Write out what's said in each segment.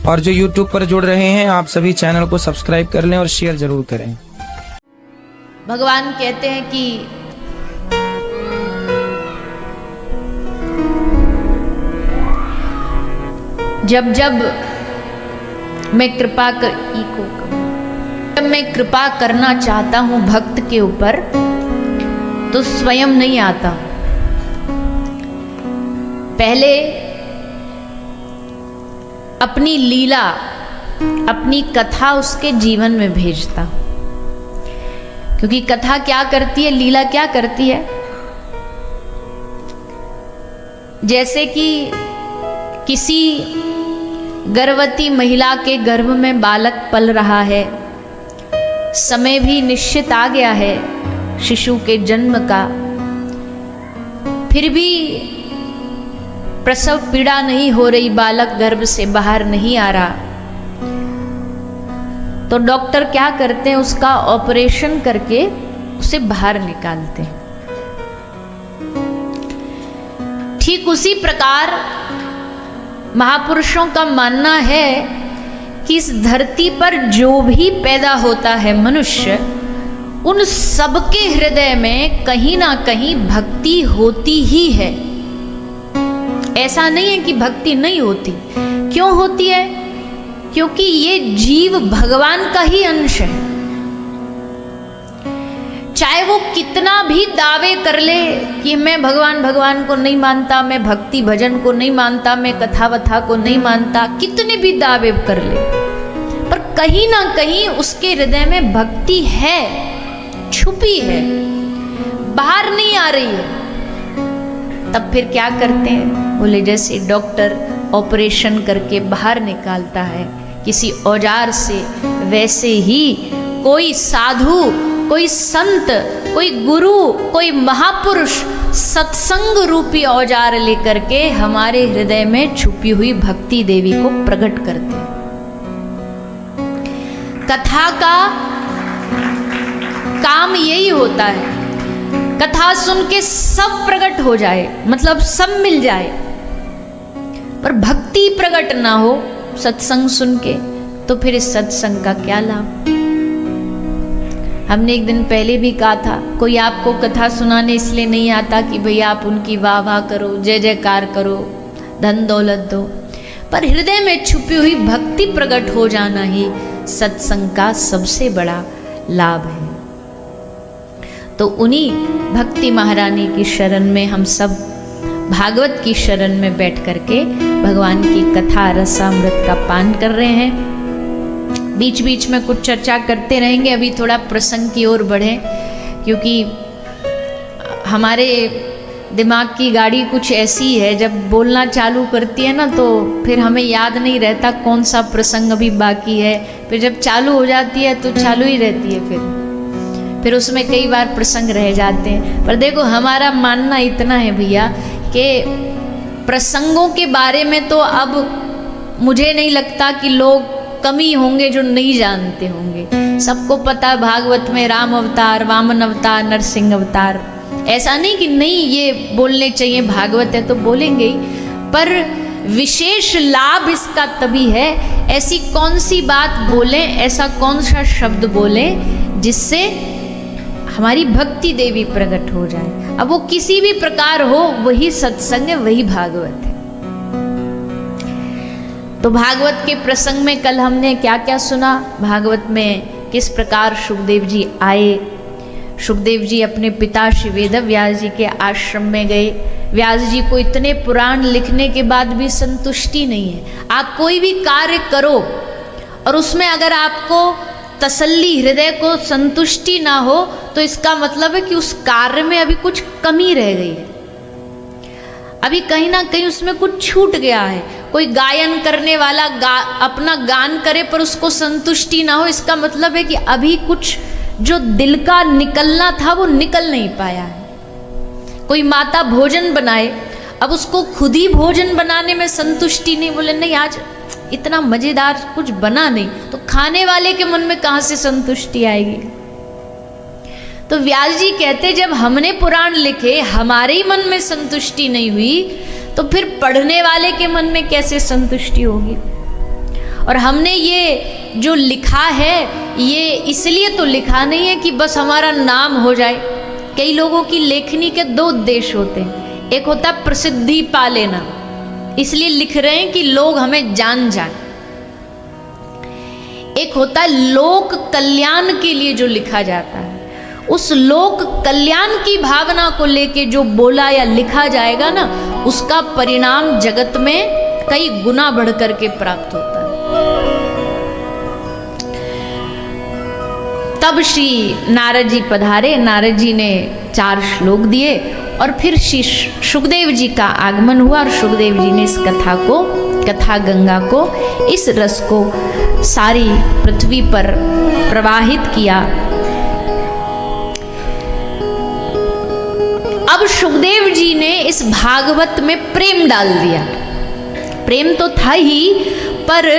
और जो YouTube पर जुड़ रहे हैं आप सभी चैनल को सब्सक्राइब कर लें और शेयर जरूर करें। भगवान कहते हैं कि जब जब मैं कृपा करना चाहता हूं भक्त के ऊपर तो स्वयं नहीं आता, पहले अपनी लीला अपनी कथा उसके जीवन में भेजता। क्योंकि कथा क्या करती है, लीला क्या करती है? जैसे कि किसी गर्भवती महिला के गर्भ में बालक पल रहा है, समय भी निश्चित आ गया है शिशु के जन्म का, फिर भी प्रसव पीड़ा नहीं हो रही, बालक गर्भ से बाहर नहीं आ रहा, तो डॉक्टर क्या करते हैं, उसका ऑपरेशन करके उसे बाहर निकालते हैं। ठीक उसी प्रकार महापुरुषों का मानना है कि इस धरती पर जो भी पैदा होता है मनुष्य, उन सबके हृदय में कहीं ना कहीं भक्ति होती ही है। ऐसा नहीं है कि भक्ति नहीं होती। क्यों होती है? क्योंकि ये जीव भगवान का ही अंश है। चाहे वो कितना भी दावे कर ले कि मैं भगवान को नहीं मानता, मैं भक्ति भजन को नहीं मानता, मैं कथा वथा को नहीं मानता, कितने भी दावे कर ले, पर कहीं ना कहीं उसके हृदय में भक्ति है, छुपी है, बाहर नहीं आ रही है। तब फिर क्या करते हैं? बोले जैसे डॉक्टर ऑपरेशन करके बाहर निकालता है किसी औजार से, वैसे ही कोई साधु, कोई संत, कोई गुरु, कोई महापुरुष सत्संग रूपी औजार लेकर के हमारे हृदय में छुपी हुई भक्ति देवी को प्रकट करते हैं। कथा का काम यही होता है, कथा सुन के सब प्रकट हो जाए, मतलब सब मिल जाए, पर भक्ति प्रकट ना हो सत्संग सुन के, तो फिर इस सत्संग का क्या लाभ? हमने एक दिन पहले भी कहा था, कोई आपको कथा सुनाने इसलिए नहीं आता कि भैया आप उनकी वाह वाह करो, जय जयकार करो, धन दौलत दो, पर हृदय में छुपी हुई भक्ति प्रकट हो जाना ही सत्संग का सबसे बड़ा लाभ है। तो उन्हीं भक्ति महारानी की शरण में हम सब भागवत की शरण में बैठ करके भगवान की कथा रसामृत का पान कर रहे हैं। बीच बीच में कुछ चर्चा करते रहेंगे। अभी थोड़ा प्रसंग की ओर बढ़े, क्योंकि हमारे दिमाग की गाड़ी कुछ ऐसी है, जब बोलना चालू करती है ना तो फिर हमें याद नहीं रहता कौन सा प्रसंग अभी बाकी है, फिर जब चालू हो जाती है तो चालू ही रहती है, फिर उसमें कई बार प्रसंग रह जाते हैं। पर देखो हमारा मानना इतना है भैया कि प्रसंगों के बारे में तो अब मुझे नहीं लगता कि लोग कमी होंगे जो नहीं जानते होंगे। सबको पता है भागवत में राम अवतार, वामन अवतार, नरसिंह अवतार। ऐसा नहीं कि नहीं ये बोलने चाहिए, भागवत है तो बोलेंगे ही, पर विशेष लाभ इसका तभी है, ऐसी कौन सी बात बोलें, ऐसा कौन सा शब्द बोलें जिससे हमारी भक्ति देवी प्रकट हो जाए। अब वो किसी भी प्रकार हो, वही सत्संग है, वही भागवत है। तो भागवत के प्रसंग में कल हमने क्या क्या सुना, भागवत में किस प्रकार सुखदेव जी आए। सुखदेव जी अपने पिता श्री वेद व्यास जी के आश्रम में गए। व्यास जी को इतने पुराण लिखने के बाद भी संतुष्टि नहीं है। आप कोई भी कार्य करो और उसमें अगर आपको तसल्ली, हृदय को संतुष्टि ना हो, तो इसका मतलब है कि उस कार्य में अभी कुछ कमी रह गई है, अभी कहीं ना कहीं उसमें कुछ छूट गया है। कोई गायन करने वाला अपना गान करे पर उसको संतुष्टि ना हो, इसका मतलब है कि अभी कुछ जो दिल का निकलना था वो निकल नहीं पाया है। कोई माता भोजन बनाए, अब उसको खुद ही भोजन बनाने में संतुष्टि नहीं, बोले नहीं आज इतना मजेदार कुछ बना नहीं, तो खाने वाले के मन में कहाँ से संतुष्टि आएगी। तो व्यास जी कहते जब हमने पुराण लिखे हमारे ही मन में संतुष्टि नहीं हुई, तो फिर पढ़ने वाले के मन में कैसे संतुष्टि होगी। और हमने ये जो लिखा है ये इसलिए तो लिखा नहीं है कि बस हमारा नाम हो जाए। कई लोगों की लेखनी के दो उद्देश्य होते हैं। एक होता है प्रसिद्धि पा लेना, इसलिए लिख रहे हैं कि लोग हमें जान जाए। एक होता है लोक कल्याण के लिए जो लिखा जाता है, उस लोक कल्याण की भावना को लेके जो बोला या लिखा जाएगा ना, उसका परिणाम जगत में कई गुना बढ़ करके प्राप्त होता है। तब श्री नारद जी पधारे, नारद जी ने 4 श्लोक दिए और फिर श्री सुखदेव जी का आगमन हुआ और सुखदेव जी ने इस कथा को, कथा गंगा को, इस रस को सारी पृथ्वी पर प्रवाहित किया। अब सुखदेव जी ने इस भागवत में प्रेम डाल दिया। प्रेम तो था ही, पर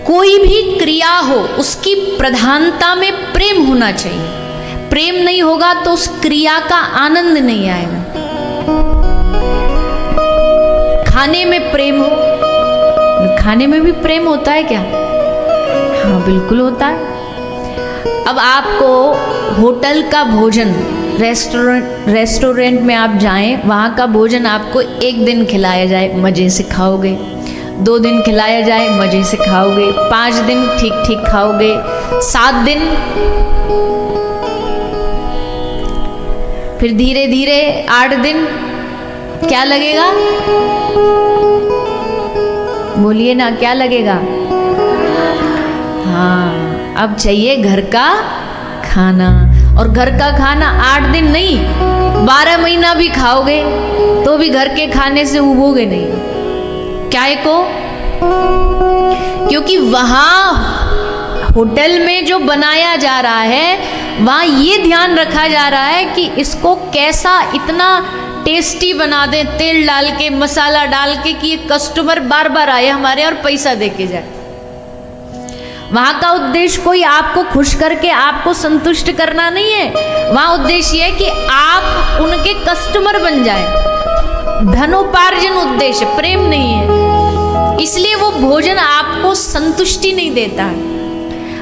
कोई भी क्रिया हो उसकी प्रधानता में प्रेम होना चाहिए। प्रेम नहीं होगा तो उस क्रिया का आनंद नहीं आएगा। खाने में प्रेम हो, खाने में भी प्रेम होता है क्या? हाँ बिल्कुल होता है। अब आपको होटल का भोजन, रेस्टोरेंट में आप जाएं, वहाँ का भोजन आपको 1 दिन खिलाया जाए, मज़े से खाओगे। 2 दिन खिलाया जाए, मज़े से खाओगे। 5 दिन ठीक ठीक खाओगे। 7 दिन, फिर धीरे धीरे 8 दिन, क्या लगेगा? बोलिए ना, क्या लगेगा? हाँ, अब चाहिए घर का खाना। और घर का खाना 8 दिन नहीं, 12 महीना भी खाओगे तो भी घर के खाने से उबोगे नहीं। क्या को? क्योंकि वहाँ होटल में जो बनाया जा रहा है, वहाँ ये ध्यान रखा जा रहा है कि इसको कैसा इतना टेस्टी बना दें, तेल डाल के, मसाला डाल के, कि ये कस्टमर बार बार आए हमारे और पैसा दे के जाए। वहाँ का उद्देश्य कोई आपको खुश करके आपको संतुष्ट करना नहीं है। वहाँ उद्देश्य है कि आप उनके कस्टमर बन जाएं। धनोपार्जन उद्देश्य, प्रेम नहीं है। इसलिए वो भोजन आपको संतुष्टि नहीं देता है।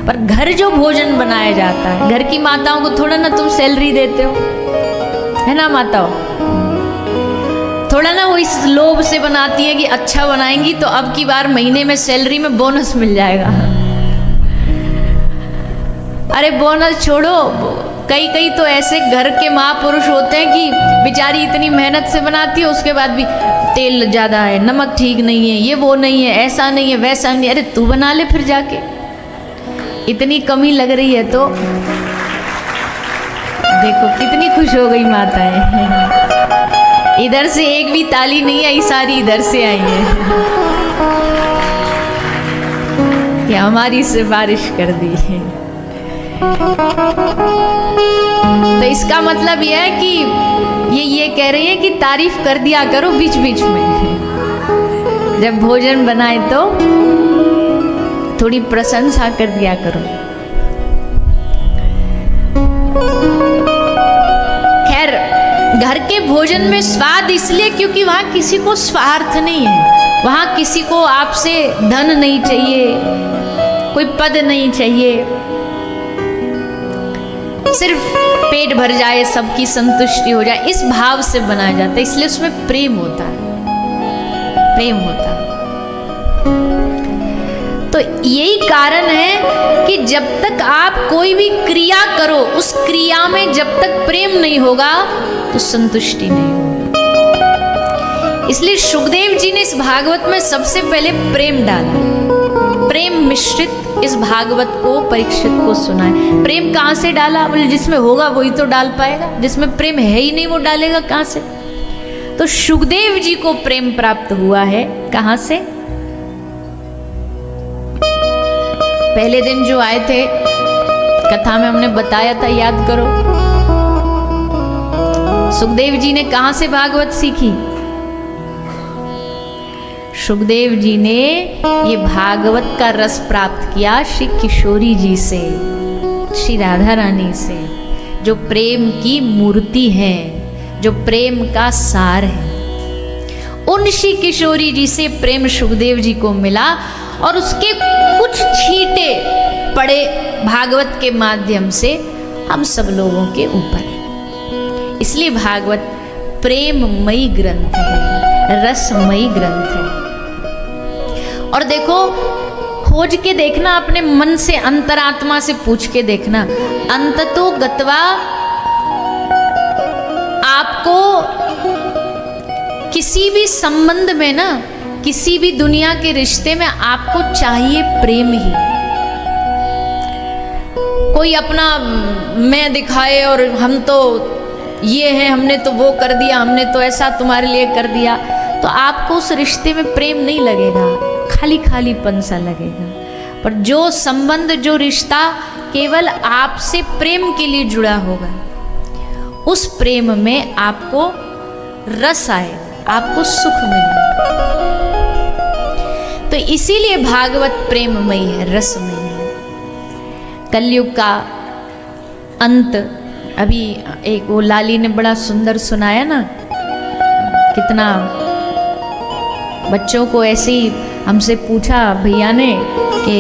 पर घर जो भोजन बनाया जाता है, घर की माताओं को थोड़ा ना तुम सैलरी देते हो, है ना माताओं? थोड़ा ना वो इस लोभ से बनाती है कि अच्छा बनाएंगी तो अब की बार महीने में सैलरी में बोनस मिल जाएगा। अरे बोनस छोड़ो, कई तो ऐसे घर के महापुरुष होते हैं कि बेचारी इतनी मेहनत से बनाती है, उसके बाद भी तेल ज़्यादा है, नमक ठीक नहीं है, ये वो नहीं है, ऐसा नहीं है, वैसा नहीं है। अरे तू बना ले फिर जाके, इतनी कमी लग रही है तो। देखो कितनी खुश हो गई माताएं। इधर से एक भी ताली नहीं आई, सारी इधर से आई है कि हमारी सिफारिश कर दी है। तो इसका मतलब यह है कि ये कह रही है कि तारीफ कर दिया करो बीच बीच में। जब भोजन बनाए तो थोड़ी प्रशंसा कर दिया करो। खैर, घर के भोजन में स्वाद इसलिए क्योंकि वहाँ किसी को स्वार्थ नहीं है। वहाँ किसी को आपसे धन नहीं चाहिए, कोई पद नहीं चाहिए, सिर्फ पेट भर जाए, सबकी संतुष्टि हो जाए, इस भाव से बनाया जाता है। इसलिए उसमें प्रेम होता है, प्रेम होता है। तो यही कारण है कि जब तक आप कोई भी क्रिया करो, उस क्रिया में जब तक प्रेम नहीं होगा तो संतुष्टि नहीं होगी। इसलिए सुखदेव जी ने इस भागवत में सबसे पहले प्रेम डाला। प्रेम मिश्रित इस भागवत को परीक्षित को सुनाए। प्रेम कहाँ से डाला? बोले जिसमें होगा वही तो डाल पाएगा, जिसमें प्रेम है ही नहीं वो डालेगा कहाँ से? तो सुखदेव जी को प्रेम प्राप्त हुआ है कहाँ से? पहले दिन जो आए थे, कथा में हमने बताया था, याद करो। सुखदेव जी ने कहाँ से भागवत सीखी? सुखदेव जी ने ये भागवत का रस प्राप्त किया श्री किशोरी जी से, श्री राधा रानी से, जो प्रेम की मूर्ति है, जो प्रेम का सार है। उन ऋषि किशोरी जी से प्रेम सुखदेव जी को मिला और उसके कुछ छींटे पड़े भागवत के माध्यम से हम सब लोगों के ऊपर। इसलिए भागवत प्रेममयी ग्रंथ है, रसमयी ग्रंथ है। और देखो, खोज के देखना, अपने मन से, अंतरात्मा से पूछ के देखना, अंततो गत्वा आपको किसी भी संबंध में ना, किसी भी दुनिया के रिश्ते में आपको चाहिए प्रेम ही। कोई अपना मैं दिखाए और हम तो ये है, हमने तो वो कर दिया, हमने तो ऐसा तुम्हारे लिए कर दिया, तो आपको उस रिश्ते में प्रेम नहीं लगेगा, खाली खालीपन सा लगेगा। पर जो संबंध, जो रिश्ता केवल आपसे प्रेम के लिए जुड़ा होगा, उस प्रेम में आपको रस आए, आपको सुख मिले। तो इसीलिए भागवत प्रेममयी है, रसमयी है। कलयुग का अंत, अभी एक वो लाली ने बड़ा सुंदर सुनाया ना, कितना बच्चों को ऐसे ही हमसे पूछा भैया ने कि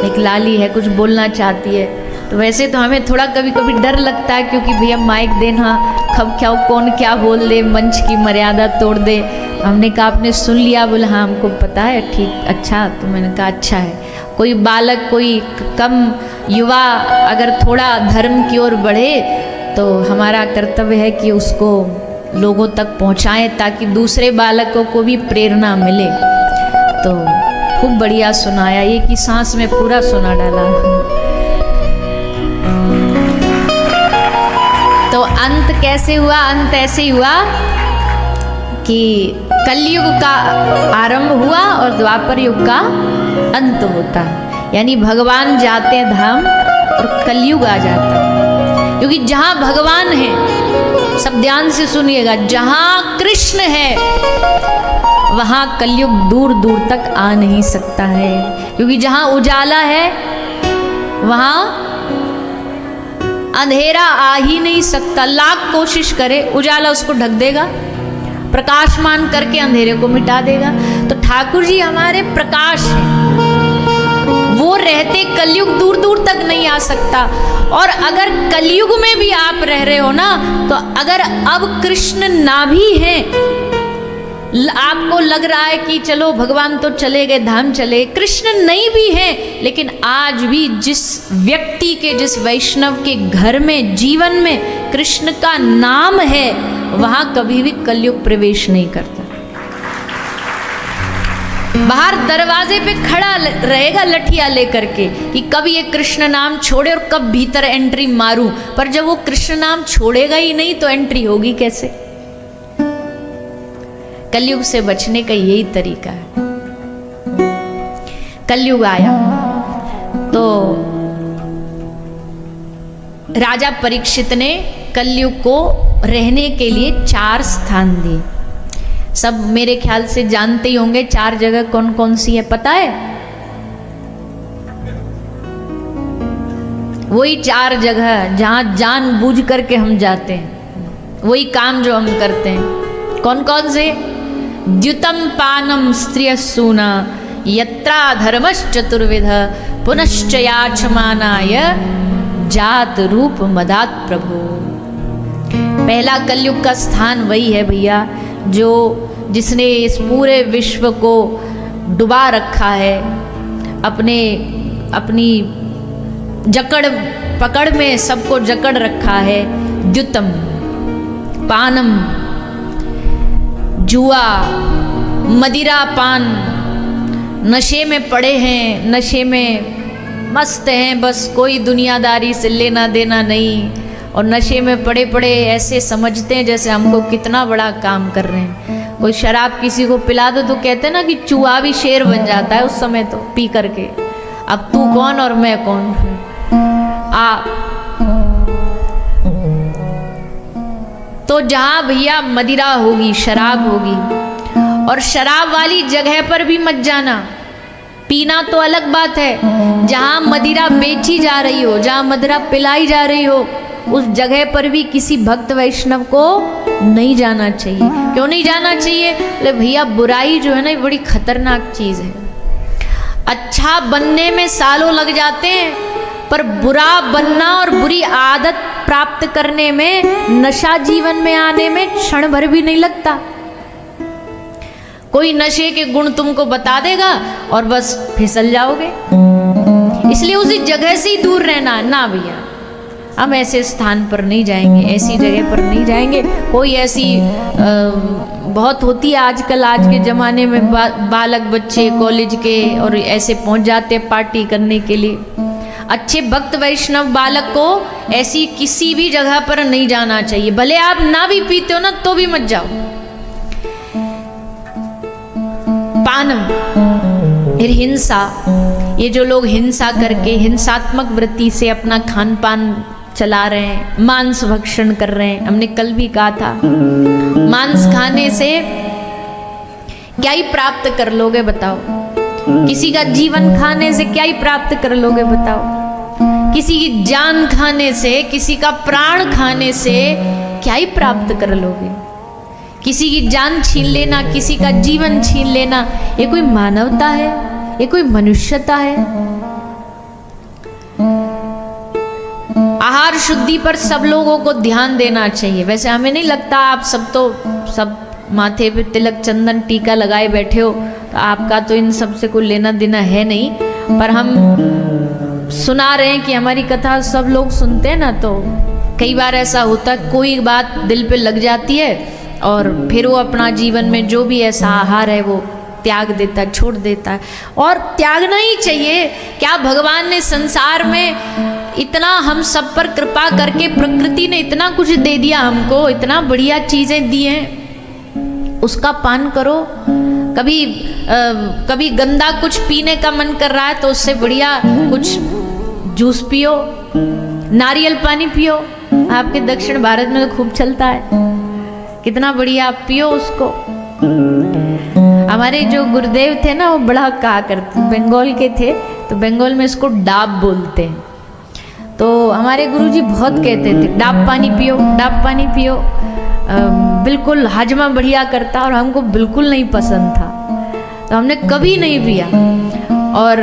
एक लाली है, कुछ बोलना चाहती है। तो वैसे तो हमें थोड़ा कभी कभी डर लगता है, क्योंकि भैया माइक देना, कब क्या कौन क्या बोल दे, मंच की मर्यादा तोड़ दे। हमने कहा आपने सुन लिया? बोले हाँ हमको पता है। ठीक, अच्छा। तो मैंने कहा अच्छा है। कोई बालक, कोई कम युवा अगर थोड़ा धर्म की ओर बढ़े तो हमारा कर्तव्य है कि उसको लोगों तक पहुंचाएं, ताकि दूसरे बालकों को भी प्रेरणा मिले। तो खूब बढ़िया सुनाया, एक ही सांस में पूरा सुना डाला। तो अंत कैसे हुआ? अंत ऐसे ही हुआ कि कलयुग का आरंभ हुआ और द्वापर युग का अंत होता है। यानी भगवान जाते हैं धाम और कलयुग आ जाता है। क्योंकि जहां भगवान है, सब ध्यान से सुनिएगा, जहां कृष्ण है वहां कलयुग दूर दूर तक आ नहीं सकता है। क्योंकि जहां उजाला है वहां अंधेरा आ ही नहीं सकता। लाख कोशिश करे, उजाला उसको ढक देगा, प्रकाशमान करके अंधेरे को मिटा देगा। तो ठाकुर जी हमारे प्रकाश हैं, वो रहते कलयुग दूर दूर तक नहीं आ सकता। और अगर कलयुग में भी आप रह रहे हो ना, तो अगर अब कृष्ण ना भी हैं, आपको लग रहा है कि चलो भगवान तो चले गए, धाम चले, कृष्ण नहीं भी हैं, लेकिन आज भी जिस व्यक्ति के, जिस वैष्णव के घर में, जीवन में कृष्ण का नाम है, वहां कभी भी कलयुग प्रवेश नहीं करता। बाहर दरवाजे पे खड़ा रहेगा लठिया लेकर के कि कब ये कृष्ण नाम छोड़े और कब भीतर एंट्री मारूं। पर जब वो कृष्ण नाम छोड़ेगा ही नहीं तो एंट्री होगी कैसे? कलयुग से बचने का यही तरीका है। कलयुग आया तो राजा परीक्षित ने कलयुग को रहने के लिए 4 स्थान दिए। सब मेरे ख्याल से जानते ही होंगे 4 जगह कौन कौन सी है, पता है? वही 4 जगह जहां जानबूझ करके हम जाते हैं, वही काम जो हम करते हैं। कौन कौन से? द्युतम पानम स्त्रियसूना यत्रा धर्मश्चतुर्विध पुनश्च याचमानाय जात रूप मदात प्रभु। पहला कलयुग का स्थान वही है भैया, जिसने इस पूरे विश्व को डुबा रखा है, अपनी जकड़ पकड़ में सबको जकड़ रखा है। द्युतम, पानम, जुआ, मदिरा पान, नशे में पड़े हैं, नशे में मस्त हैं, बस कोई दुनियादारी से लेना देना नहीं, और नशे में पड़े पड़े ऐसे समझते हैं जैसे हमको कितना बड़ा काम कर रहे हैं। कोई शराब किसी को पिला दो तो कहते हैं ना कि चूहा भी शेर बन जाता है उस समय तो पी करके। अब तू कौन और मैं कौन? तो जहां भैया मदिरा होगी, शराब होगी, और शराब वाली जगह पर भी मत जाना। पीना तो अलग बात है, जहां मदिरा बेची जा रही हो, जहां मदिरा पिलाई जा रही हो, उस जगह पर भी किसी भक्त वैष्णव को नहीं जाना चाहिए। क्यों नहीं जाना चाहिए? बोले भैया बुराई जो है ना, ये बड़ी खतरनाक चीज है। अच्छा बनने में सालों लग जाते हैं, पर बुरा बनना और बुरी आदत प्राप्त करने में, नशा जीवन में आने में क्षण भर भी नहीं लगता। कोई नशे के गुण तुमको बता देगा और बस फिसल जाओगे। इसलिए उसी जगह से ही दूर रहना। ना भैया, हम ऐसे स्थान पर नहीं जाएंगे, ऐसी जगह पर नहीं जाएंगे। कोई ऐसी बहुत होती है आजकल, आज के ज़माने में बालक बच्चे कॉलेज के और ऐसे पहुंच जाते हैं पार्टी करने के लिए। अच्छे भक्त वैष्णव बालक को ऐसी किसी भी जगह पर नहीं जाना चाहिए। भले आप ना भी पीते हो ना, तो भी मत जाओ। पानम, फिर हिंसा। ये जो लोग हिंसा करके, हिंसात्मक वृत्ति से अपना खान पान चला रहे हैं, मांस भक्षण कर रहे हैं। हमने कल भी कहा था, मांस खाने से क्या ही प्राप्त कर लोगे बताओ? किसी का जीवन खाने से क्या ही प्राप्त कर लोगे बताओ? किसी की जान खाने से, किसी का प्राण खाने से क्या ही प्राप्त कर लोगे? किसी की जान छीन लेना, किसी का जीवन छीन लेना, ये कोई मानवता है? ये कोई मनुष्यता है? आहार शुद्धि पर सब लोगों को ध्यान देना चाहिए। वैसे हमें नहीं लगता, आप सब माथे पे तिलक चंदन टीका लगाए बैठे हो, तो आपका तो इन सब से कोई लेना देना है नहीं। पर हम सुना रहे हैं कि हमारी कथा सब लोग सुनते हैं ना, तो कई बार ऐसा होता है, कोई बात दिल पे लग जाती है और फिर वो अपना जीवन में जो भी ऐसा आहार है वो त्याग देता है, छोड़ देता है। और त्यागना ही चाहिए। क्या भगवान ने संसार में इतना हम सब पर कृपा करके, प्रकृति ने इतना कुछ दे दिया हमको, इतना बढ़िया चीजें दी हैं, उसका पान करो। कभी गंदा कुछ पीने का मन कर रहा है तो उससे बढ़िया कुछ जूस पियो, नारियल पानी पियो। आपके दक्षिण भारत में तो खूब चलता है, कितना बढ़िया, आप पियो उसको। हमारे जो गुरुदेव थे ना, वो बड़ा कहा करते, बंगाल के थे, तो बंगाल में इसको डाब बोलते हैं। तो हमारे गुरुजी बहुत कहते थे, डाब पानी पियो, डाब पानी पियो, बिल्कुल हाजमा बढ़िया करता। और हमको बिल्कुल नहीं पसंद था, तो हमने कभी नहीं पिया। और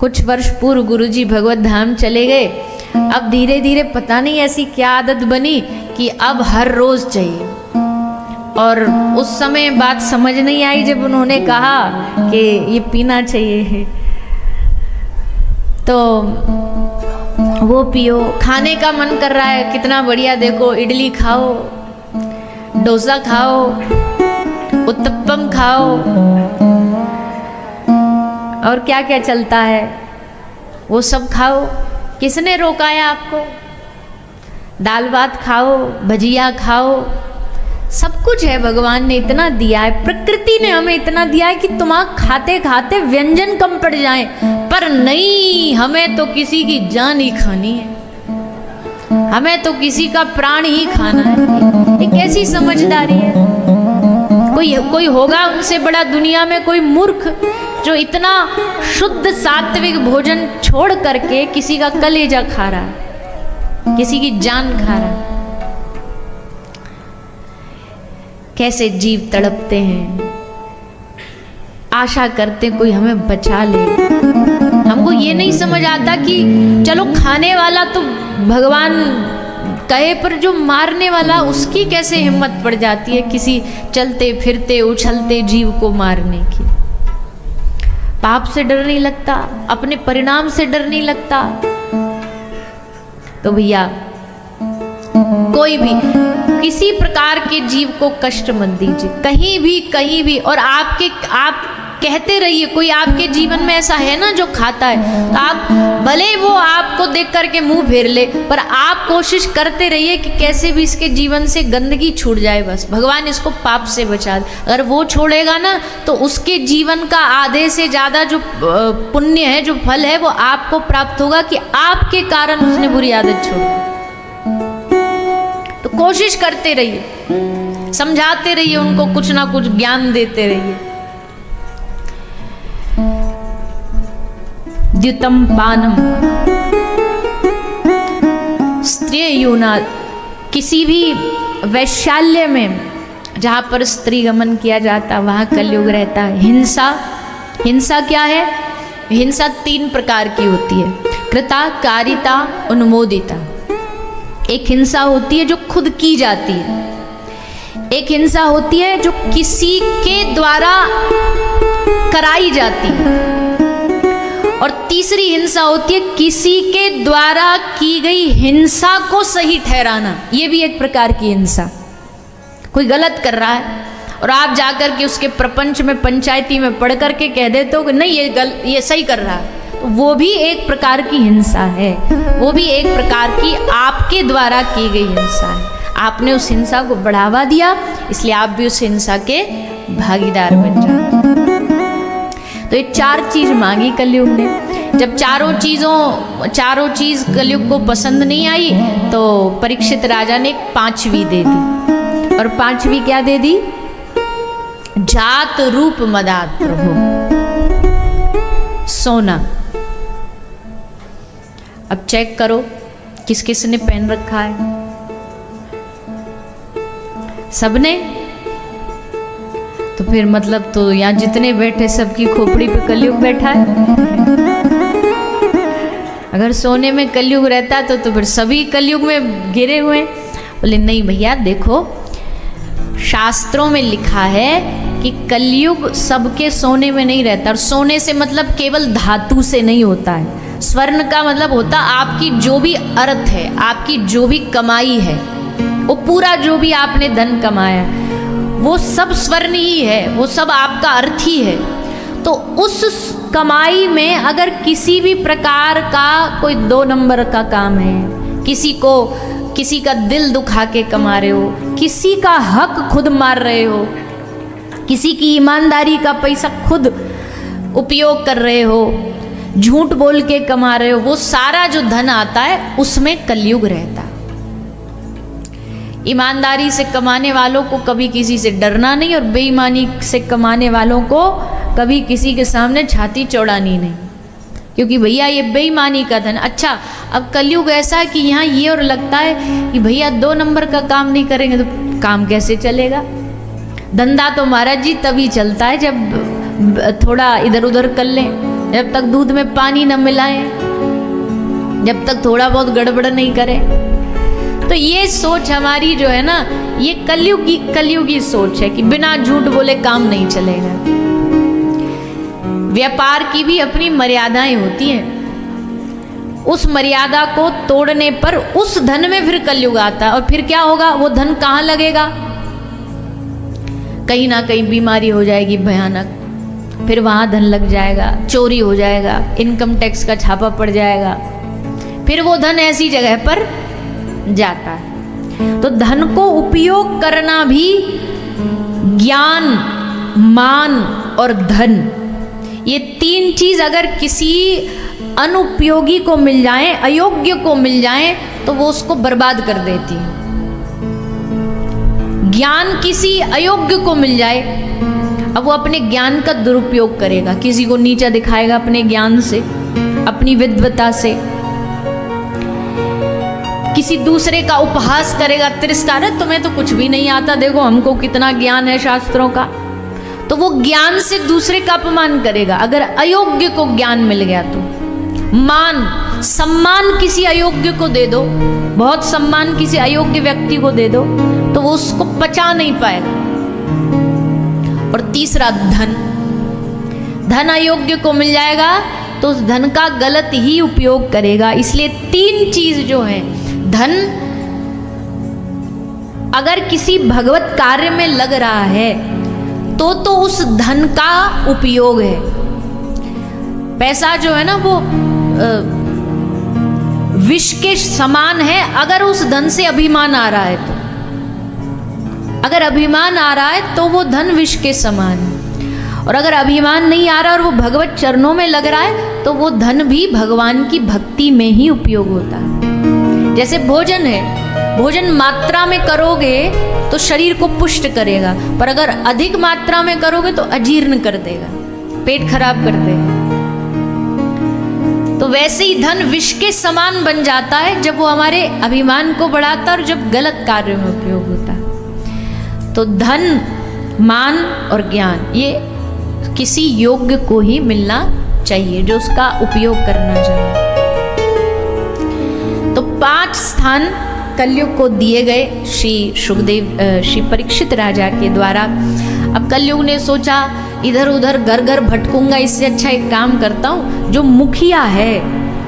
कुछ वर्ष पूर्व गुरुजी भगवत धाम चले गए। अब धीरे धीरे पता नहीं ऐसी क्या आदत बनी कि अब हर रोज चाहिए। और उस समय बात समझ नहीं आई जब उन्होंने कहा कि ये पीना चाहिए, तो वो पियो। खाने का मन कर रहा है, कितना बढ़िया, देखो इडली खाओ, डोसा खाओ, उत्तपम खाओ, और क्या क्या चलता है वो सब खाओ। किसने रोका है आपको? दाल भात खाओ, भजिया खाओ, सब कुछ है। भगवान ने इतना दिया है, प्रकृति ने हमें इतना दिया है कि तुम्हारा खाते खाते व्यंजन कम पड़ जाए, पर नहीं, हमें तो किसी की जान ही खानी है, हमें तो किसी का प्राण ही खाना है। ये कैसी समझदारी है? कोई होगा उनसे बड़ा दुनिया में, कोई मूर्ख जो इतना शुद्ध सात्विक भोजन छोड़ करके किसी का कलेजा खा रहा है, किसी की जान खा रहा है। कैसे जीव तड़पते हैं, आशा करते कोई हमें बचा ले। हमको ये नहीं समझ आता कि चलो खाने वाला तो भगवान कहे, पर जो मारने वाला, उसकी कैसे हिम्मत पड़ जाती है किसी चलते फिरते उछलते जीव को मारने की? पाप से डर नहीं लगता, अपने परिणाम से डर नहीं लगता। तो भैया कोई भी किसी प्रकार के जीव को कष्ट मत दीजिए, कहीं भी। और आप कहते रहिए, कोई आपके जीवन में ऐसा है ना जो खाता है, तो आप भले वो आपको देख करके मुंह फेर ले, पर आप कोशिश करते रहिए कि कैसे भी इसके जीवन से गंदगी छूट जाए, बस भगवान इसको पाप से बचा दे। अगर वो छोड़ेगा ना, तो उसके जीवन का आधे से ज्यादा जो पुण्य है, जो फल है, वो आपको प्राप्त होगा कि आपके कारण उसने बुरी आदत छोड़ी। तो कोशिश करते रहिए, समझाते रहिए उनको, कुछ ना कुछ ज्ञान देते रहिए। द्युतम पानम स्त्रियूना, किसी भी वैश्याल्य में जहाँ पर स्त्री गमन किया जाता वहाँ कलयुग रहता है। हिंसा क्या है? हिंसा 3 प्रकार की होती है, कृता, कारिता, अनुमोदिता। एक हिंसा होती है जो खुद की जाती है, एक हिंसा होती है जो किसी के द्वारा कराई जाती है, और तीसरी हिंसा होती है किसी के द्वारा की गई हिंसा को सही ठहराना। ये भी एक प्रकार की हिंसा। कोई गलत कर रहा है और आप जाकर के उसके प्रपंच में, पंचायती में पढ़ करके कह देते हो कि नहीं ये सही कर रहा है, तो वो भी एक प्रकार की हिंसा है। वो भी एक प्रकार की आपके द्वारा की गई हिंसा है। आपने उस हिंसा को बढ़ावा दिया, इसलिए आप भी उस हिंसा के भागीदार बन जाते। तो ये 4 चीज मांगी कलयुग ने। जब चारों चीज कलयुग को पसंद नहीं आई तो परीक्षित राजा ने 5वीं दे दी। और 5वीं क्या दे दी? जात रूप मदात प्रभु, सोना। अब चेक करो किस किस ने पहन रखा है। सबने? तो फिर मतलब तो यहाँ जितने बैठे सबकी खोपड़ी पे कलयुग बैठा है। अगर सोने में कलयुग रहता तो फिर सभी कलयुग में घिरे हुए। बोले नहीं भैया, देखो शास्त्रों में लिखा है कि कलयुग सबके सोने में नहीं रहता। और सोने से मतलब केवल धातु से नहीं होता है। स्वर्ण का मतलब होता आपकी जो भी अर्थ है, आपकी जो भी कमाई है, वो पूरा जो भी आपने धन कमाया वो सब स्वर्ण ही है, वो सब आपका अर्थ ही है। तो उस कमाई में अगर किसी भी प्रकार का कोई 2 नंबर का काम है, किसी का दिल दुखा के कमा रहे हो, किसी का हक खुद मार रहे हो, किसी की ईमानदारी का पैसा खुद उपयोग कर रहे हो, झूठ बोल के कमा रहे हो, वो सारा जो धन आता है उसमें कलयुग रहता। ईमानदारी से कमाने वालों को कभी किसी से डरना नहीं, और बेईमानी से कमाने वालों को कभी किसी के सामने छाती चौड़ानी नहीं, क्योंकि भैया ये बेईमानी का धन। अच्छा, अब कलयुग ऐसा है कि यहाँ ये और लगता है कि भैया 2 नंबर का काम नहीं करेंगे तो काम कैसे चलेगा। धंधा तो महाराज जी तभी चलता है जब थोड़ा इधर उधर कर लें, जब तक दूध में पानी न मिलाएं, जब तक थोड़ा बहुत गड़बड़ नहीं करें। तो ये सोच हमारी जो है ना, ये कलयुगी सोच है कि बिना झूठ बोले काम नहीं चलेगा। व्यापार की भी अपनी मर्यादाएं होती हैं, उस मर्यादा को तोड़ने पर उस धन में फिर कलयुग आता है। और फिर क्या होगा? वो धन कहाँ लगेगा? कहीं ना कहीं बीमारी हो जाएगी भयानक, फिर वहां धन लग जाएगा, चोरी हो जाएगा, इनकम टैक्स का छापा पड़ जाएगा, फिर वो धन ऐसी जगह पर जाता है। तो धन को उपयोग करना भी ज्ञान, मान और धन, ये 3 चीज अगर किसी अनुपयोगी को मिल जाए, अयोग्य को मिल जाए, तो वो उसको बर्बाद कर देती है। ज्ञान किसी अयोग्य को मिल जाए, अब वो अपने ज्ञान का दुरुपयोग करेगा, किसी को नीचा दिखाएगा अपने ज्ञान से, अपनी विद्वता से, किसी दूसरे का उपहास करेगा, तिरस्कार, तुम्हें तो कुछ भी नहीं आता, देखो हमको कितना ज्ञान है शास्त्रों का। तो वो ज्ञान से दूसरे का अपमान करेगा। अगर अयोग्य को ज्ञान मिल गया तो मान, सम्मान किसी अयोग्य को दे दो, बहुत सम्मान किसी अयोग्य व्यक्ति को दे दो, तो वो उसको पचा नहीं पाएगा। और तीसरा धन अयोग्य को मिल जाएगा तो उस धन का गलत ही उपयोग करेगा। इसलिए 3 चीज जो है, धन अगर किसी भगवत कार्य में लग रहा है तो उस धन का उपयोग है। पैसा जो है ना वो विष के समान है, अगर उस धन से अभिमान आ रहा है तो, अगर अभिमान आ रहा है तो वो धन विष के समान है। और अगर अभिमान नहीं आ रहा और वो भगवत चरणों में लग रहा है तो वो धन भी भगवान की भक्ति में ही उपयोग होता है। जैसे भोजन है, भोजन मात्रा में करोगे तो शरीर को पुष्ट करेगा, पर अगर अधिक मात्रा में करोगे तो अजीर्ण कर देगा, पेट खराब कर देगा। तो वैसे ही धन विष के समान बन जाता है जब वो हमारे अभिमान को बढ़ाता है और जब गलत कार्यों में उपयोग होता है। तो धन, मान और ज्ञान ये किसी योग्य को ही मिलना चाहिए, जो उसका उपयोग करना चाहिए। तो 5 स्थान कलयुग को दिए गए श्री परीक्षित राजा के द्वारा। अब कलयुग ने सोचा इधर उधर घर घर भटकूंगा, इससे अच्छा एक काम करता हूँ, जो मुखिया है,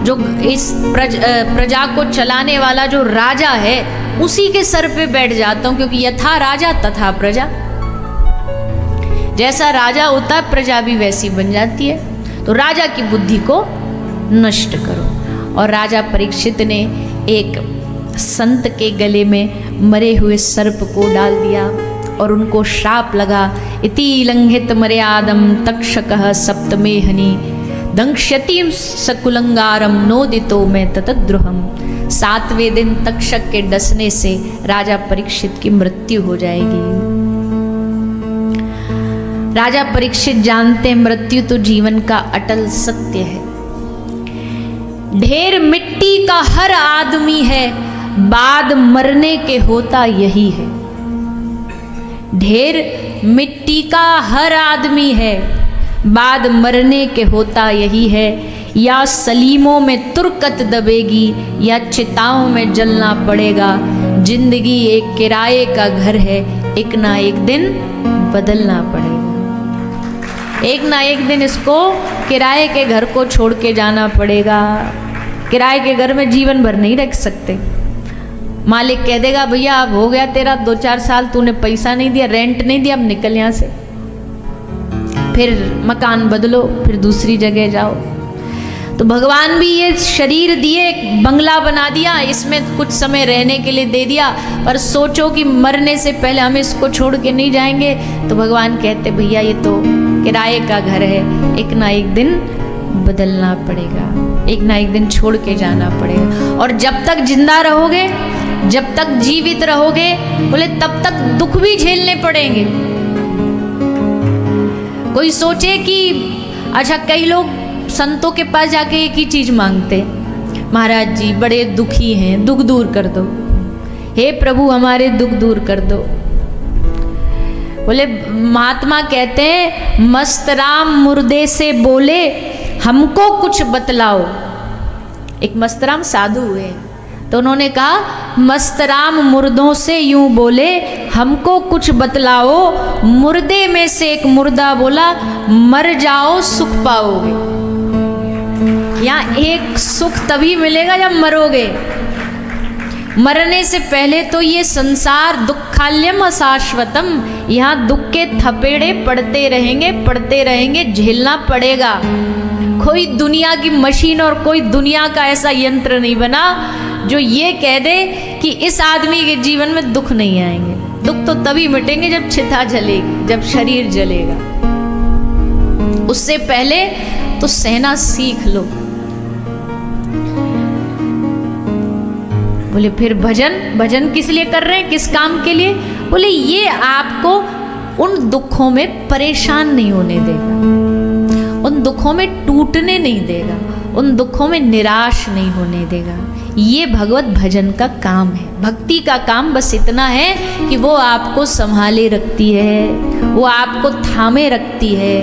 जो इस प्रजा को चलाने वाला जो राजा है, उसी के सर पे बैठ जाता हूँ, क्योंकि यथा राजा तथा प्रजा, जैसा राजा होता है प्रजा भी वैसी बन जाती है। तो राजा की बुद्धि को नष्ट करो। और राजा परीक्षित ने एक संत के गले में मरे हुए सर्प को डाल दिया और उनको श्राप लगा, इति लंघित मर्यादम तक्षकः सप्तमेहनि दंक्ष्यति सकुलंगारम नोदितो में ततद्रुहम। 7वें दिन तक्षक के डसने से राजा परीक्षित की मृत्यु हो जाएगी। राजा परीक्षित जानते मृत्यु तो जीवन का अटल सत्य है। ढेर मिट्टी का हर आदमी है, बाद मरने के होता यही है। ढेर मिट्टी का हर आदमी है, बाद मरने के होता यही है। या सलीमों में तुरकत दबेगी या चिताओं में जलना पड़ेगा। जिंदगी एक किराए का घर है, एक ना एक दिन बदलना पड़ेगा। एक ना एक दिन इसको किराए के घर को छोड़ के जाना पड़ेगा। किराए के घर में जीवन भर नहीं रख सकते। मालिक कह देगा भैया अब हो गया तेरा 2-4 साल, तूने पैसा नहीं दिया, रेंट नहीं दिया, अब निकल यहाँ से। फिर मकान बदलो, फिर दूसरी जगह जाओ। तो भगवान भी ये शरीर दिए, एक बंगला बना दिया, इसमें कुछ समय रहने के लिए दे दिया, पर सोचो कि मरने से पहले हम इसको छोड़ के नहीं जाएंगे। तो भगवान कहते भैया ये तो किराए का घर है, एक ना एक दिन बदलना पड़ेगा, एक ना एक दिन छोड़ के जाना पड़ेगा। और जब तक जिंदा रहोगे, जब तक जीवित रहोगे, बोले तब तक दुख भी झेलने पड़ेंगे। कोई सोचे कि अच्छा, कई लोग संतों के पास जाके एक ही चीज मांगते, महाराज जी बड़े दुखी हैं, दुख दूर कर दो, हे प्रभु हमारे दुख दूर कर दो। बोले महात्मा कहते हैं मस्त राम मुर्दे से बोले हमको कुछ बतलाओ। एक मस्तराम साधु हुए तो उन्होंने कहा मस्तराम मुर्दों से यूं बोले हमको कुछ बतलाओ। मुर्दे में से एक मुर्दा बोला मर जाओ सुख पाओगे। यहाँ एक सुख तभी मिलेगा जब मरोगे। मरने से पहले तो ये संसार दुखाल्यम अशाश्वतम, यहाँ दुख के थपेड़े पड़ते रहेंगे, झेलना पड़ेगा। कोई दुनिया की मशीन और कोई दुनिया का ऐसा यंत्र नहीं बना जो ये कह दे कि इस आदमी के जीवन में दुख नहीं आएंगे। दुख तो तभी मिटेंगे जब चिता जलेगी, जब शरीर जलेगा। उससे पहले तो सहना सीख लो। बोले फिर भजन किस लिए कर रहे हैं, किस काम के लिए? बोले ये आपको उन दुखों में परेशान नहीं होने देगा, उन दुखों में टूटने नहीं देगा, उन दुखों में निराश नहीं होने देगा। ये भगवत भजन का काम है। भक्ति का काम बस इतना है कि वो आपको संभाले रखती है, वो आपको थामे रखती है,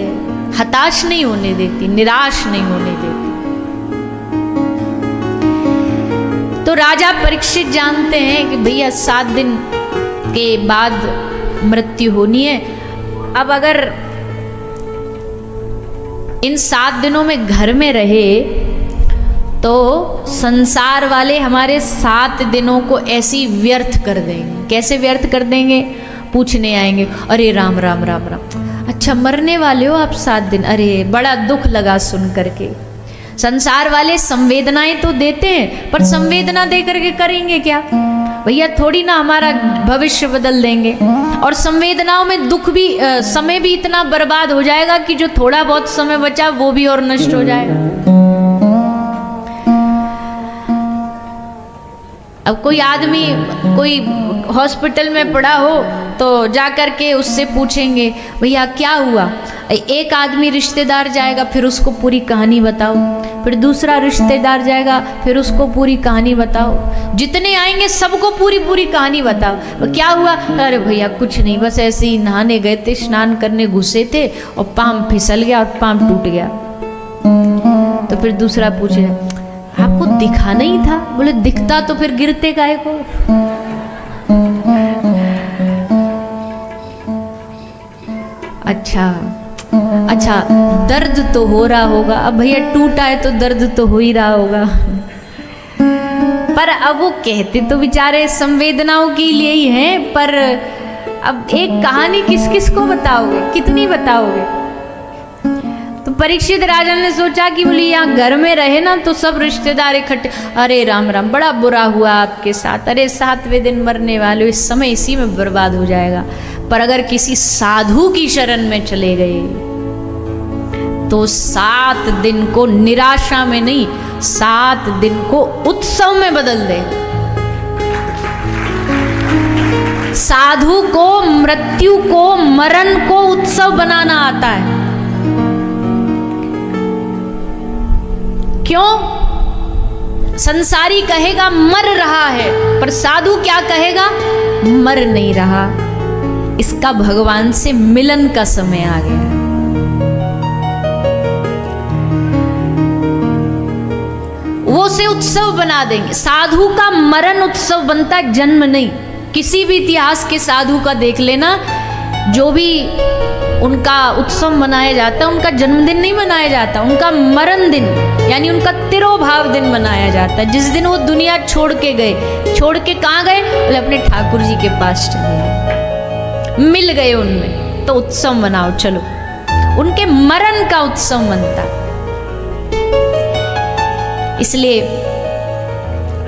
हताश नहीं होने देती, निराश नहीं होने देती। तो राजा परीक्षित जानते हैं कि भैया 7 दिन के बाद मृत्यु होनी है। अब अगर इन 7 दिनों में घर में रहे तो संसार वाले हमारे 7 दिनों को ऐसी व्यर्थ कर देंगे। कैसे व्यर्थ कर देंगे? पूछने आएंगे, अरे राम राम राम राम, अच्छा मरने वाले हो आप 7 दिन, अरे बड़ा दुख लगा सुन करके। संसार वाले संवेदनाएं तो देते हैं, पर संवेदना दे करके करेंगे क्या? भैया थोड़ी ना हमारा भविष्य बदल देंगे। और संवेदनाओं में दुख भी, समय भी इतना बर्बाद हो जाएगा कि जो थोड़ा बहुत समय बचा वो भी और नष्ट हो जाएगा। अब कोई आदमी कोई हॉस्पिटल में पड़ा हो तो जा कर के उससे पूछेंगे भैया क्या हुआ? एक आदमी रिश्तेदार जाएगा, फिर उसको पूरी कहानी बताओ, फिर दूसरा रिश्तेदार जाएगा, फिर उसको पूरी कहानी बताओ, जितने आएंगे सबको पूरी पूरी कहानी बताओ। तो क्या हुआ? अरे भैया कुछ नहीं, बस ऐसे ही नहाने गए थे, स्नान करने घुसे थे और पाँव फिसल गया और पाँव टूट गया। तो फिर दूसरा पूछे आपको दिखा नहीं था? बोले दिखता तो फिर गिरते काहे को? अच्छा अच्छा, दर्द तो हो रहा होगा। अब भैया टूटा है तो दर्द तो हो ही रहा होगा, पर अब वो कहते तो बेचारे संवेदनाओं के लिए ही हैं, पर अब एक कहानी किस किस को बताओगे, कितनी बताओगे? तो परीक्षित राजा ने सोचा कि बोले यहाँ घर में रहे ना तो सब रिश्तेदार इकट्ठे, अरे राम राम बड़ा बुरा हुआ आपके साथ, अरे 7वें दिन मरने वाले, इस समय इसी में बर्बाद हो जाएगा। पर अगर किसी साधु की शरण में चले गए तो 7 दिन को निराशा में नहीं, 7 दिन को उत्सव में बदल दे। साधु को मृत्यु को, मरण को उत्सव बनाना आता है। क्यों? संसारी कहेगा मर रहा है, पर साधु क्या कहेगा? मर नहीं रहा, इसका भगवान से मिलन का समय आ गया। वो से उत्सव बना देंगे। साधु का मरण उत्सव बनता, जन्म नहीं। किसी भी इतिहास के साधु का देख लेना, जो भी उनका उत्सव मनाया जाता है, उनका जन्मदिन नहीं मनाया जाता, उनका मरण दिन यानी उनका तिरोभाव दिन मनाया जाता है। जिस दिन वो दुनिया छोड़ के गए, छोड़ के कहाँ गए? बोले अपने ठाकुर जी के पास चले गए, मिल गए उनमें, तो उत्सव मनाओ चलो। उनके मरण का उत्सव मनता। इसलिए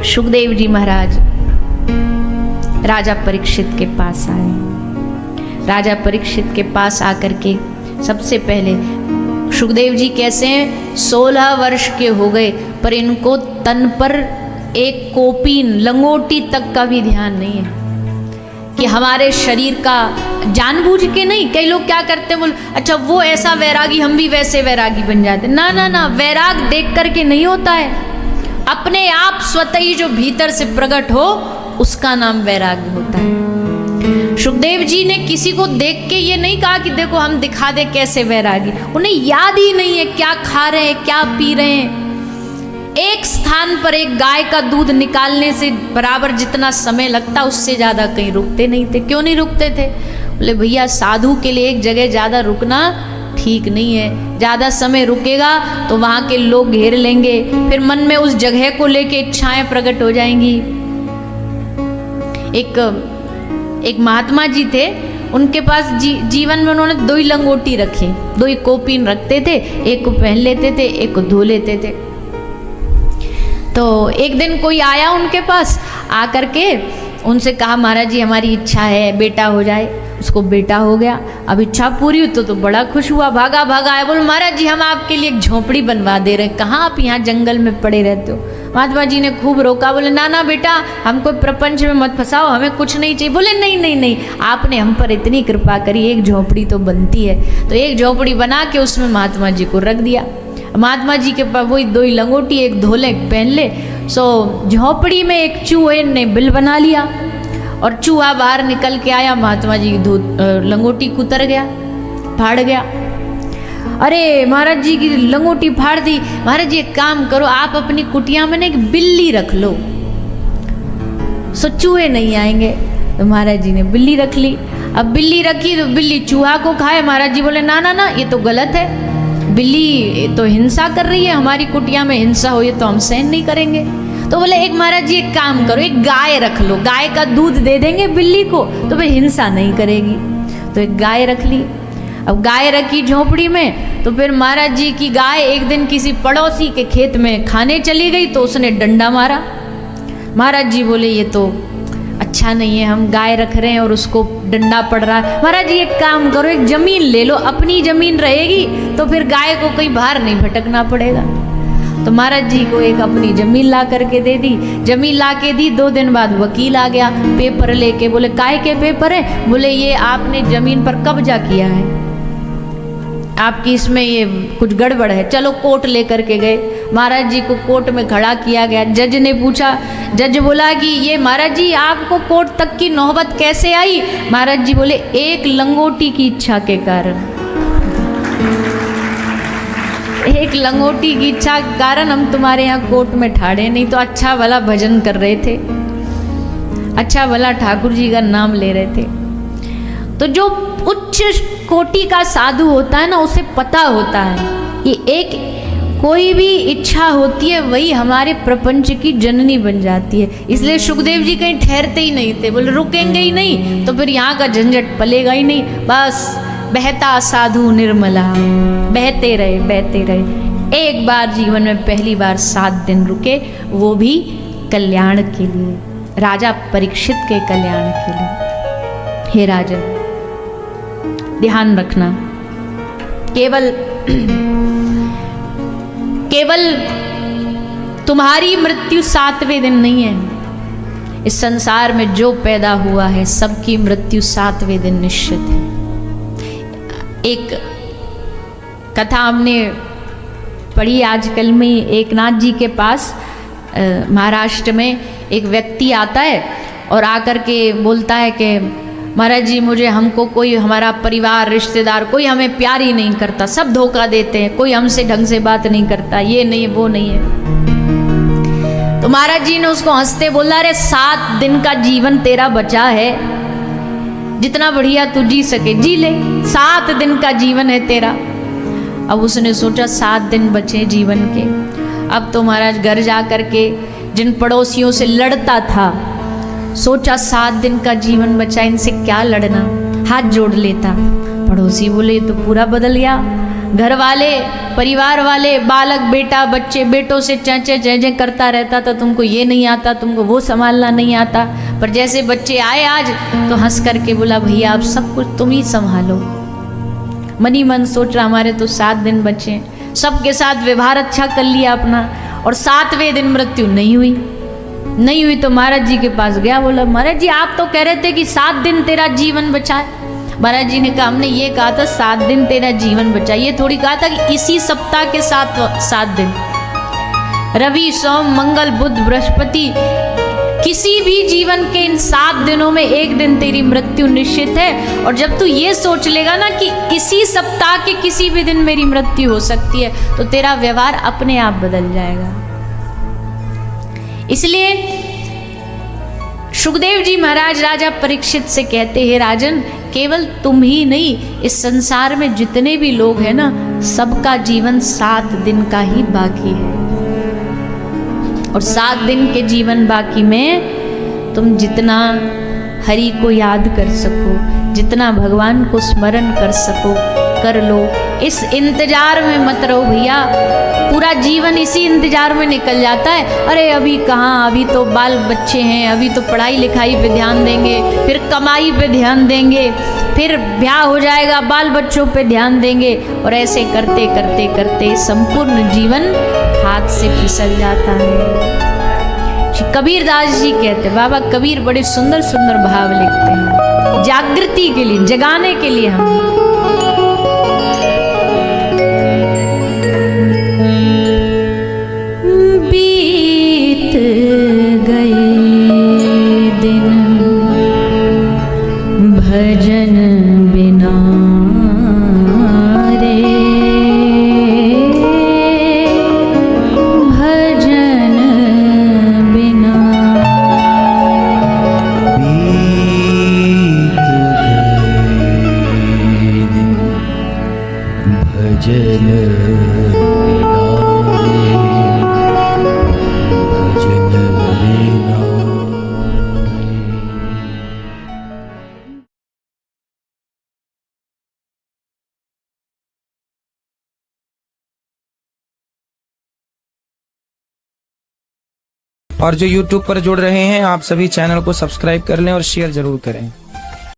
सुखदेव जी महाराज राजा परीक्षित के पास आए। राजा परीक्षित के पास आकर के सबसे पहले सुखदेव जी कैसे हैं? 16 वर्ष के हो गए, पर इनको तन पर एक कोपीन, लंगोटी तक का भी ध्यान नहीं है कि हमारे शरीर का, जानबूझ के नहीं। कई लोग क्या करते हैं, बोल अच्छा वो ऐसा वैरागी, हम भी वैसे वैरागी बन जाते। ना ना ना, वैराग देख करके नहीं होता है, अपने आप स्वतः ही जो भीतर से प्रकट हो उसका नाम वैराग्य होता है। सुखदेव जी ने किसी को देख के ये नहीं कहा कि देखो हम दिखा दे कैसे वैरागी। उन्हें याद ही नहीं है क्या खा रहे हैं, क्या पी रहे हैं। एक स्थान पर एक गाय का दूध निकालने से बराबर जितना समय लगता, उससे ज़्यादा कहीं रुकते नहीं थे। क्यों नहीं रुकते थे? बोले भैया साधु के लिए एक जगह ज़्यादा रुकना ठीक नहीं है। ज़्यादा समय रुकेगा तो वहाँ के लोग घेर लेंगे, फिर मन में उस जगह को लेके इच्छाएं प्रकट हो जाएंगी। एक महात्मा जी थे, उनके पास जीवन में उन्होंने 2 ही लंगोटी रखी, 2 ही कोपीन रखते थे, एक को पहन लेते थे, एक को धो लेते थे। तो एक दिन कोई आया उनके पास, आकर के उनसे कहा महाराज जी हमारी इच्छा है बेटा हो जाए। उसको बेटा हो गया। अब इच्छा पूरी हुई तो बड़ा खुश हुआ, भागा भागा आया, बोले महाराज जी हम आपके लिए एक झोपड़ी बनवा दे रहे हैं, कहाँ आप यहाँ जंगल में पड़े रहते हो। महात्मा जी ने खूब रोका, बोले ना ना बेटा हमको प्रपंच में मत फंसाओ, हमें कुछ नहीं चाहिए। बोले नहीं नहीं नहीं, आपने हम पर इतनी कृपा करी, एक झोपड़ी तो बनती है। तो एक झोपड़ी बना के उसमें महात्मा जी को रख दिया। महात्मा जी के पास वही 2 ही लंगोटी, एक धोले एक पहन ले। सो झोपड़ी में एक चूहे ने बिल बना लिया और चूहा बाहर निकल के आया, महात्मा जी की लंगोटी कुतर गया, फाड़ गया। अरे महाराज जी की लंगोटी फाड़ दी। महाराज जी एक काम करो, आप अपनी कुटिया में ना एक बिल्ली रख लो, सो चूहे नहीं आएंगे। तो महाराज जी ने बिल्ली रख ली। अब बिल्ली रखी तो बिल्ली चूहा को खाए। महाराज जी बोले ना ना ना ये तो गलत है, बिल्ली तो हिंसा कर रही है, हमारी कुटिया में हिंसा हो ये तो हम सहन नहीं करेंगे। तो बोले एक महाराज जी एक काम करो, एक गाय रख लो, गाय का दूध दे देंगे बिल्ली को तो वह हिंसा नहीं करेगी। तो एक गाय रख ली। अब गाय रखी झोपड़ी में, तो फिर महाराज जी की गाय एक दिन किसी पड़ोसी के खेत में खाने चली गई तो उसने डंडा मारा। महाराज जी बोले ये तो अच्छा नहीं है, हम गाय रख रहे हैं और उसको डंडा पड़ रहा है। महाराज जी एक काम करो, एक जमीन ले लो, अपनी जमीन रहेगी तो फिर गाय को कहीं बाहर नहीं भटकना पड़ेगा। तो महाराज जी को एक अपनी जमीन ला करके दे दी। जमीन ला के दी, 2 दिन बाद वकील आ गया पेपर लेके। बोले काय के पेपर है? बोले ये आपने जमीन पर कब्जा किया है। आपकी इसमें ये कुछ गड़बड़ है, चलो कोर्ट लेकर के गए। महाराज जी को कोर्ट में खड़ा किया गया। जज ने पूछा, जज बोला कि ये महाराज जी आपको कोर्ट तक की नौबत कैसे आई? महाराज जी बोले, एक लंगोटी की इच्छा के कारण। एक लंगोटी की इच्छा के कारण हम तुम्हारे यहाँ कोर्ट में ठाड़े, नहीं तो अच्छा भला भजन कर रहे थे, अच्छा भला ठाकुर जी का नाम ले रहे थे। तो जो उच्च कोटि का साधु होता है ना, उसे पता होता है कि एक कोई भी इच्छा होती है वही हमारे प्रपंच की जननी बन जाती है। इसलिए सुखदेव जी कहीं ठहरते ही नहीं थे, बोले रुकेंगे ही नहीं तो फिर यहाँ का झंझट पलेगा ही नहीं। बस बहता साधु निर्मला, बहते रहे बहते रहे। एक बार जीवन में पहली बार 7 दिन रुके, वो भी कल्याण के लिए, राजा परीक्षित के कल्याण के लिए। हे राजन, ध्यान रखना, केवल तुम्हारी मृत्यु 7वें दिन नहीं है। इस संसार में जो पैदा हुआ है सबकी मृत्यु 7वें दिन निश्चित है। एक कथा हमने पढ़ी आजकल में, एकनाथ जी के पास महाराष्ट्र में एक व्यक्ति आता है और आकर के बोलता है कि महाराज जी मुझे, हमको कोई, हमारा परिवार रिश्तेदार कोई हमें प्यार ही नहीं करता, सब धोखा देते हैं, कोई हमसे ढंग से बात नहीं करता, ये नहीं वो नहीं है। तो महाराज जी ने उसको हंसते बोला, अरे 7 दिन का जीवन तेरा बचा है, जितना बढ़िया तू जी सके जी ले, 7 दिन का जीवन है तेरा। अब उसने सोचा 7 दिन बचे जीवन के, अब तो महाराज घर जा कर के जिन पड़ोसियों से लड़ता था, सोचा 7 दिन का जीवन बचा, इनसे क्या लड़ना, हाथ जोड़ लेता। पड़ोसी बोले तो पूरा बदल गया, घर वाले, परिवार वाले, बालक, बेटा, बच्चे, बेटों से चें चें करता रहता था, तुमको ये नहीं आता, तुमको वो संभालना नहीं आता। पर जैसे बच्चे आए आज तो हंस करके बोला, भैया आप सब कुछ तुम ही संभालो। मनी मन सोच रहा हमारे तो 7 दिन बचे, सबके साथ व्यवहार अच्छा कर लिया अपना, और 7वें दिन मृत्यु नहीं हुई तो महाराज जी के पास गया, बोला महाराज जी आप तो कह रहे थे कि 7 दिन तेरा जीवन बचा है। महाराज जी ने कहा, हमने ये कहा था 7 दिन तेरा जीवन बचा, ये थोड़ी कहा था कि इसी सप्ताह के 7 दिन, रवि सोम मंगल बुध बृहस्पति, किसी भी जीवन के इन 7 दिनों में एक दिन तेरी मृत्यु निश्चित है। और जब तू ये सोच लेगा ना कि इसी सप्ताह के किसी भी दिन मेरी मृत्यु हो सकती है, तो तेरा व्यवहार अपने आप बदल जाएगा। इसलिए सुखदेव जी महाराज राजा परीक्षित से कहते हैं, राजन केवल तुम ही नहीं, इस संसार में जितने भी लोग हैं ना, सबका जीवन 7 दिन का ही बाकी है। और 7 दिन के जीवन बाकी में तुम जितना हरि को याद कर सको, जितना भगवान को स्मरण कर सको कर लो। इस इंतजार में मत रहो भैया, पूरा जीवन इसी इंतजार में निकल जाता है। अरे अभी कहाँ, अभी तो बाल बच्चे हैं, अभी तो पढ़ाई लिखाई पे ध्यान देंगे, फिर कमाई पे ध्यान देंगे, फिर ब्याह हो जाएगा, बाल बच्चों पे ध्यान देंगे, और ऐसे करते करते करते संपूर्ण जीवन हाथ से फिसल जाता है। कबीरदास जी कहते, बाबा कबीर बड़े सुंदर सुंदर भाव लिखते हैं, जागृति के लिए, जगाने के लिए हम। बीत गए दिन भजन बिना रे, भजन बिना। बीत गए दिन भजन बिना रे, भजन बिना रे। और जो YouTube पर जुड़ रहे हैं, आप सभी चैनल को सब्सक्राइब कर लें और शेयर जरूर करें।